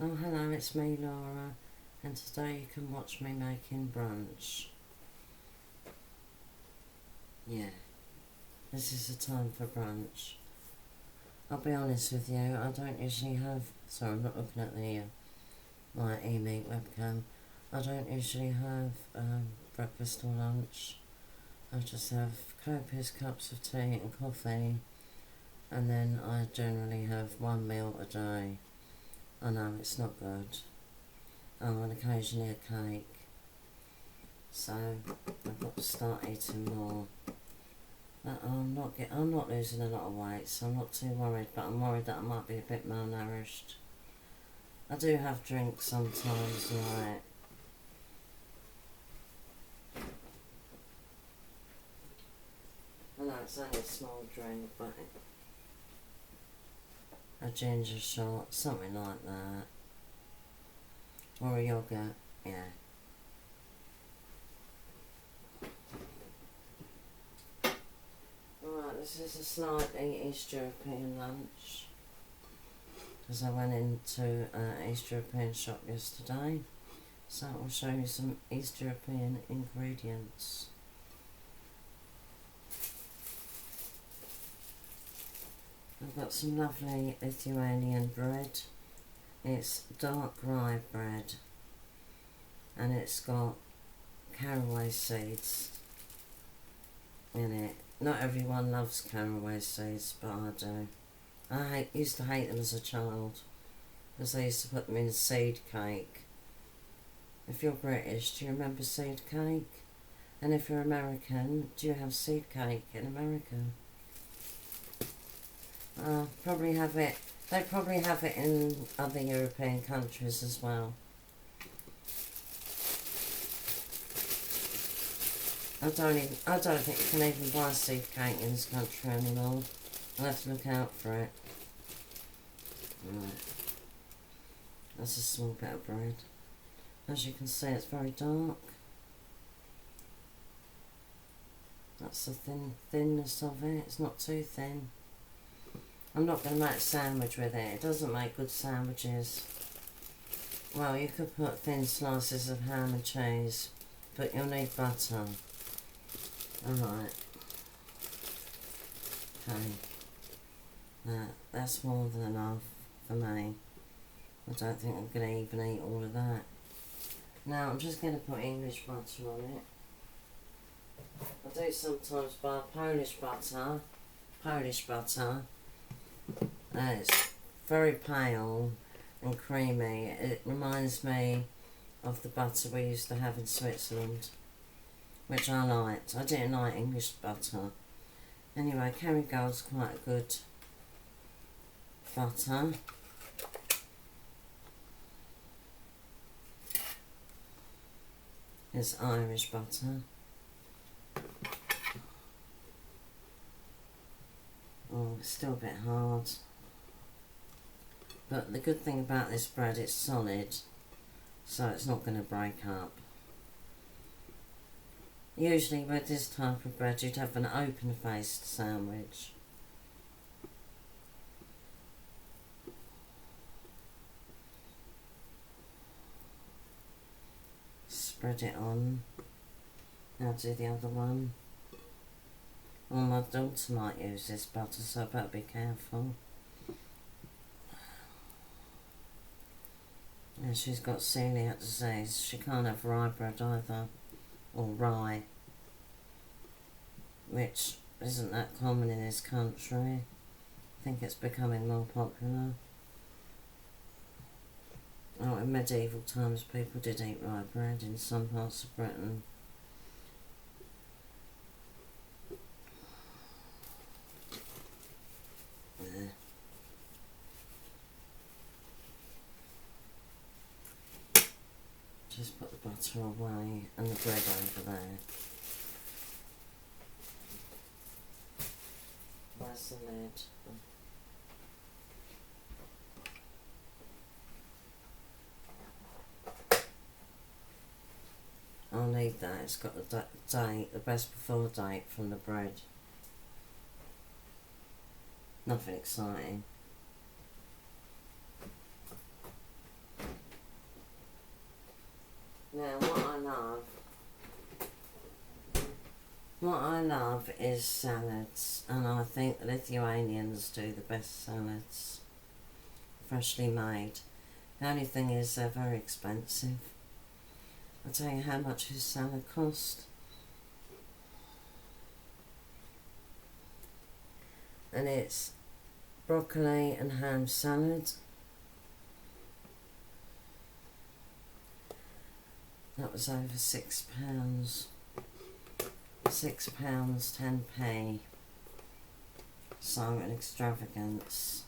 Oh hello, it's me Laura, and today you can watch me making brunch. Yeah, this is the time for brunch. I'll be honest with you, I don't usually have, sorry I'm not looking at the my e-meat webcam. I don't usually have breakfast or lunch. I just have copious cups of tea and coffee, and then I generally have one meal a day. I know it's not good. And occasionally a cake. So I've got to start eating more. But I'm not losing a lot of weight, so I'm not too worried. But I'm worried that I might be a bit malnourished. I do have drinks sometimes, like I know it's only a small drink, but a ginger shot, something like that. Or a yoghurt, yeah. Alright, this is a slightly East European lunch. Because I went into an East European shop yesterday. So I'll show you some East European ingredients. I've got some lovely Lithuanian bread. It's dark rye bread, and it's got caraway seeds in it. Not everyone loves caraway seeds, but I do. I used to hate them as a child, because they used to put them in seed cake. If you're British, do you remember seed cake? And if you're American, do you have seed cake in America? Probably have it. They probably have it in other European countries as well. I don't think you can even buy seed cake in this country anymore. I'll have to look out for it. Right. That's a small bit of bread. As you can see, it's very dark. That's the thinness of it. It's not too thin. I'm not going to make a sandwich with it. It doesn't make good sandwiches. Well, you could put thin slices of ham and cheese, but you'll need butter. Alright. Okay. That's more than enough for me. I don't think I'm going to even eat all of that. Now, I'm just going to put English butter on it. I do sometimes buy Polish butter. It's very pale and creamy. It reminds me of the butter we used to have in Switzerland, which I liked. I didn't like English butter. Anyway, Kerrygold's quite a good butter. It's Irish butter. Oh, it's still a bit hard. But the good thing about this bread, it's solid, so it's not going to break up. Usually with this type of bread, you'd have an open-faced sandwich. Spread it on. Now do the other one. Well, my daughter might use this butter, so I better be careful. And she's got celiac disease. She can't have rye bread either, or rye, which isn't that common in this country. I think it's becoming more popular. Oh, in medieval times people did eat rye bread in some parts of Britain. There. Just put the butter away and the bread over there. Where's the lid? I'll need that. It's got the date, the best before date from the bread. Nothing exciting. what I love is salads, and I think the Lithuanians do the best salads, freshly made. The only thing is they're very expensive. I'll tell you how much his salad cost. And it's broccoli and ham salad. That was over £6. £6, 10p. So an extravagance.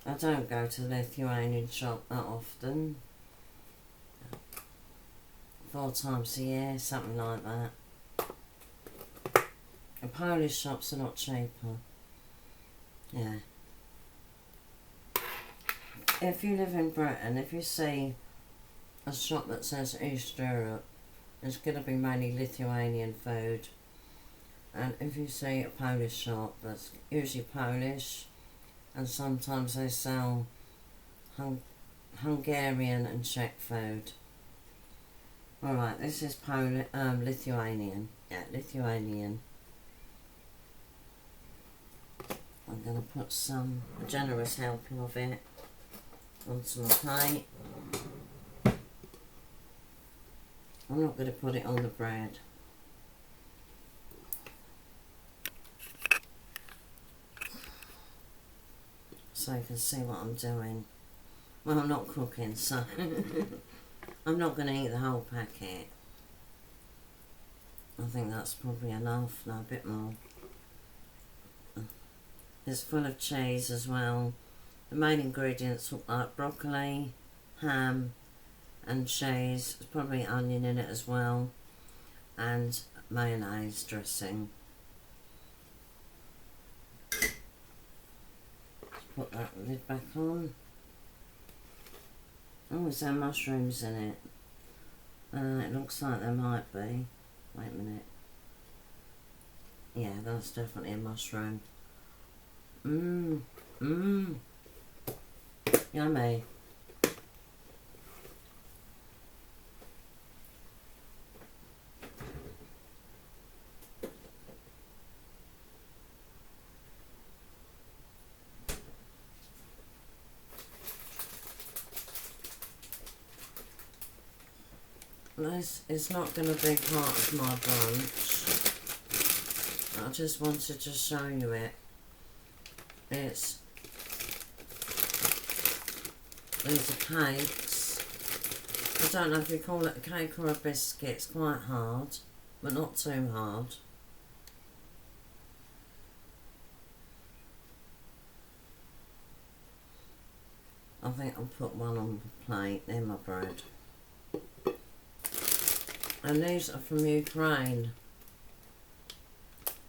I don't go to the Lithuanian shop that often. 4 times a year, something like that. The Polish shops are not cheaper. Yeah. If you live in Britain, if you see a shop that says East Europe, it's going to be mainly Lithuanian food. And if you see a Polish shop, that's usually Polish, and sometimes they sell Hungarian and Czech food. Alright, this is Lithuanian. Yeah, Lithuanian. I'm going to put a generous helping of it onto my plate. I'm not going to put it on the bread. So you can see what I'm doing. Well, I'm not cooking, so I'm not going to eat the whole packet. I think that's probably enough. No, a bit more. It's full of cheese as well. The main ingredients look like broccoli, ham and cheese. There's probably onion in it as well. And mayonnaise dressing. Put that lid back on. Oh, is there mushrooms in it? It looks like there might be. Wait a minute. Yeah, that's definitely a mushroom. Yummy. This is not going to be part of my brunch. I just wanted to show you it. These are cakes. I don't know if you call it a cake or a biscuit. It's quite hard, but not too hard. I think I'll put one on the plate. They're my bread. And these are from Ukraine.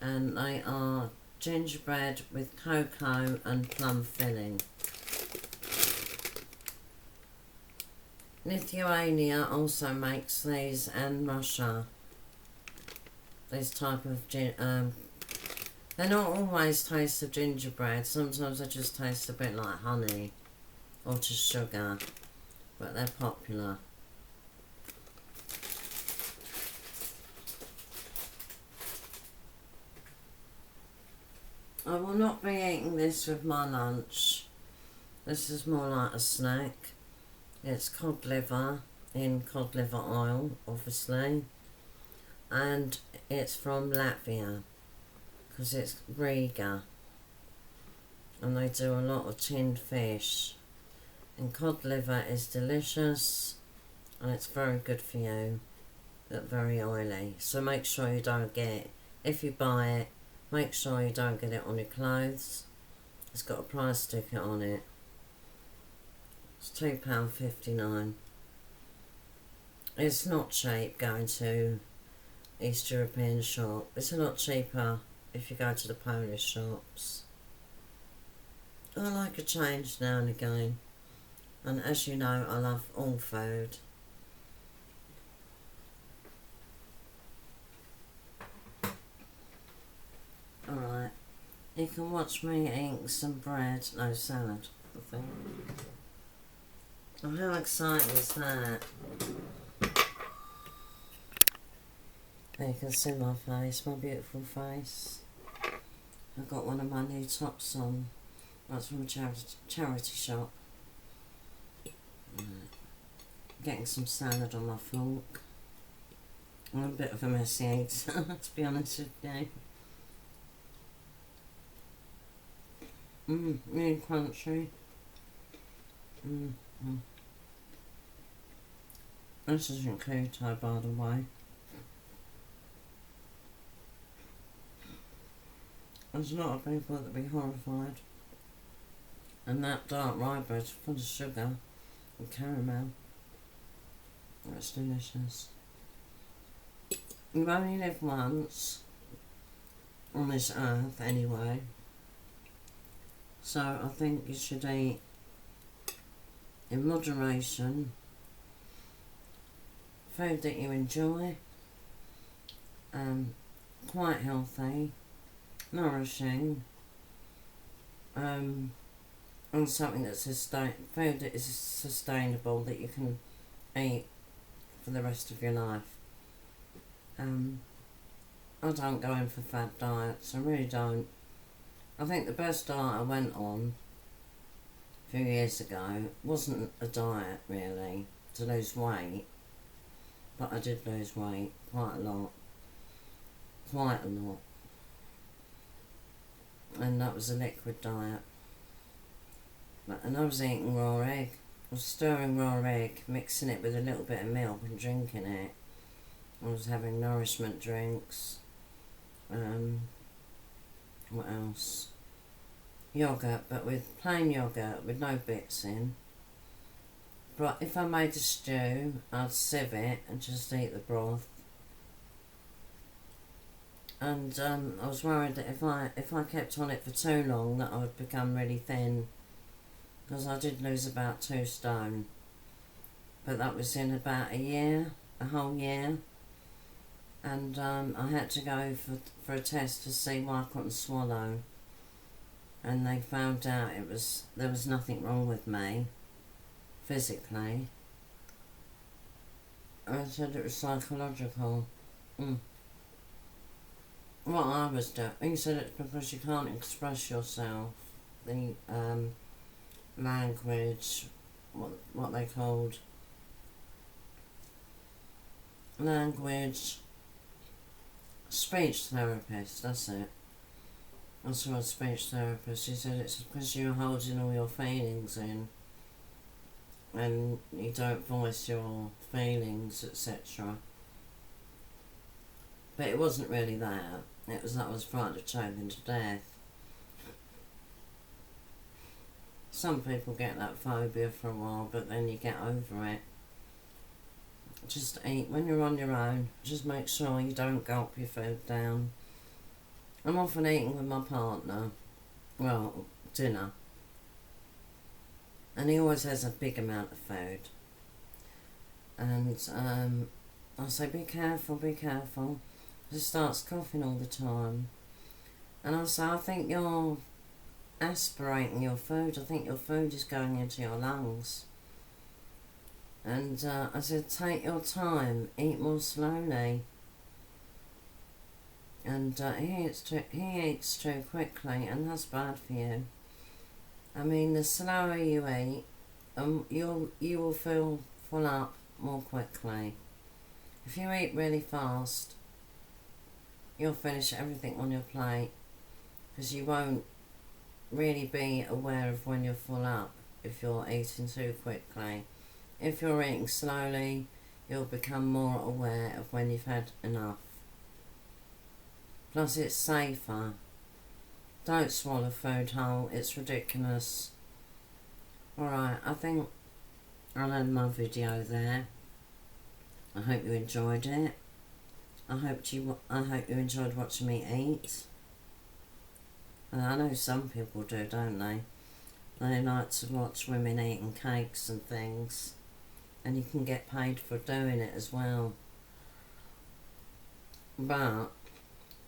And they are gingerbread with cocoa and plum filling. Lithuania also makes these, and Russia. These type of they're not always taste of gingerbread. Sometimes they just taste a bit like honey or just sugar, but they're popular. I will not be eating this with my lunch. This is more like a snack. It's cod liver in cod liver oil, obviously. And it's from Latvia, because it's Riga. And they do a lot of tinned fish. And cod liver is delicious, and it's very good for you, but very oily. So make sure you don't get, if you buy it, make sure you don't get it on your clothes. It's got a price sticker on it. It's £2.59. It's not cheap going to East European shop. It's a lot cheaper if you go to the Polish shops. I like a change now and again. And as you know, I love all food. Alright, you can watch me eating some bread, no salad, I think. Oh, how exciting is that? There you can see my face, my beautiful face. I've got one of my new tops on. That's from a charity shop. Getting some salad on my fork. I'm a bit of a messy eater, to be honest with you. Really crunchy. This isn't keto, by the way. There's a lot of people that would be horrified. And that dark rye bread's full of sugar and caramel. That's delicious. You only live once on this earth anyway. So I think you should eat in moderation, food that you enjoy, quite healthy, nourishing, and something that's food that is sustainable, that you can eat for the rest of your life. I don't go in for fad diets, I really don't. I think the best diet I went on a few years ago wasn't a diet really, to lose weight, but I did lose weight quite a lot. And that was a liquid diet. And I was eating raw egg. I was stirring raw egg, mixing it with a little bit of milk and drinking it. I was having nourishment drinks. What else? Yogurt, but with plain yogurt with no bits in. But if I made a stew, I'd sieve it and just eat the broth. And I was worried that if I kept on it for too long, that I would become really thin, because I did lose about 2 stone. But that was in about a whole year. And I had to go for a test to see why I couldn't swallow. And they found out there was nothing wrong with me, physically. I said it was psychological. What I was doing, he said it's because you can't express yourself. The language, what they called language, speech therapist, that's it. I saw a speech therapist. He said it's because you're holding all your feelings in and you don't voice your feelings, etc. But it wasn't really that. It was that I was frightened of choking to death. Some people get that phobia for a while, but then you get over it. Just eat when you're on your own. Just make sure you don't gulp your food down. I'm often eating with my partner. Well, dinner. And he always has a big amount of food. And I say, be careful, be careful. He starts coughing all the time. And I say, I think you're aspirating your food. I think your food is going into your lungs. And I said, take your time, eat more slowly. And he eats too quickly, and that's bad for you. I mean, the slower you eat, you will fill up more quickly. If you eat really fast, you'll finish everything on your plate, because you won't really be aware of when you're full up if you're eating too quickly. If you're eating slowly, you'll become more aware of when you've had enough. Plus it's safer. Don't swallow food whole, it's ridiculous. Alright, I think I'll end my video there. I hope you enjoyed it. I hope you enjoyed watching me eat. And I know some people do, don't they? They like to watch women eating cakes and things. And you can get paid for doing it as well. But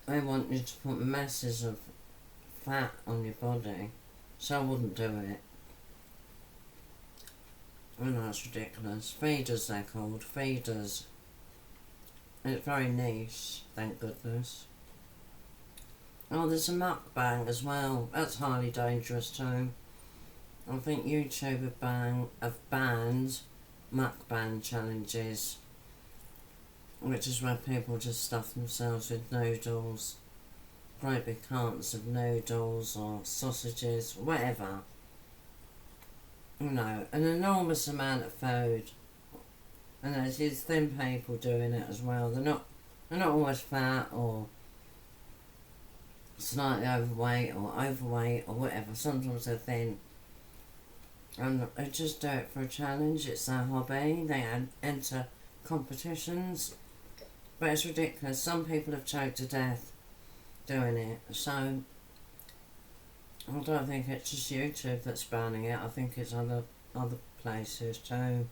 they want you to put masses of fat on your body, so I wouldn't do it. And that's ridiculous. Feeders, they're called, feeders. It's very niche, thank goodness. Oh, there's a mukbang as well. That's highly dangerous too. I think YouTube have banned mukbang challenges, which is where people just stuff themselves with noodles, great big cartons of noodles or sausages, whatever. You know, an enormous amount of food. And there's these thin people doing it as well. They're not always fat or slightly overweight or whatever. Sometimes they're thin. And they just do it for a challenge. It's their hobby. They enter competitions. But it's ridiculous. Some people have choked to death doing it. So I don't think it's just YouTube that's banning it. I think it's other places too.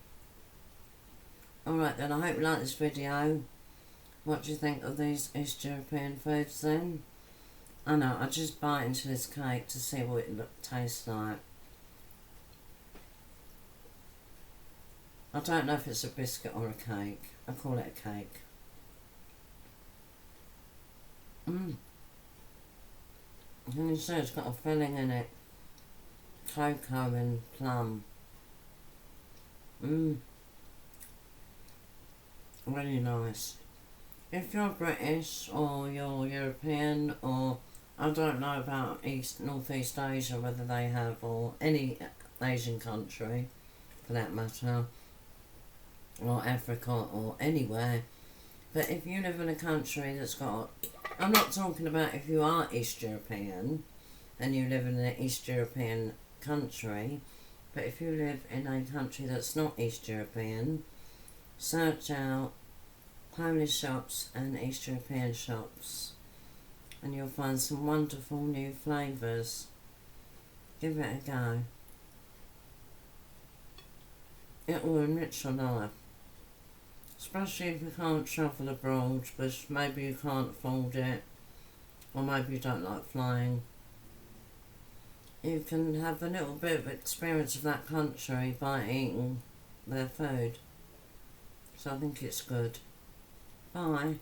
Alright then, I hope you like this video. What do you think of these East European foods then? I know, I just bite into this cake to see what it tastes like. I don't know if it's a biscuit or a cake. I call it a cake. And you see it's got a filling in it. Cocoa and plum. Really nice. If you're British or you're European or I don't know about Northeast Asia whether they have, or any Asian country for that matter, or Africa or anywhere, but if you live in a country that's got, I'm not talking about if you are East European and you live in an East European country, but if you live in a country that's not East European, search out Polish shops and East European shops and you'll find some wonderful new flavours. Give it a go. It will enrich your life. Especially if you can't travel abroad, because maybe you can't afford it, or maybe you don't like flying. You can have a little bit of experience of that country by eating their food. So I think it's good. Bye.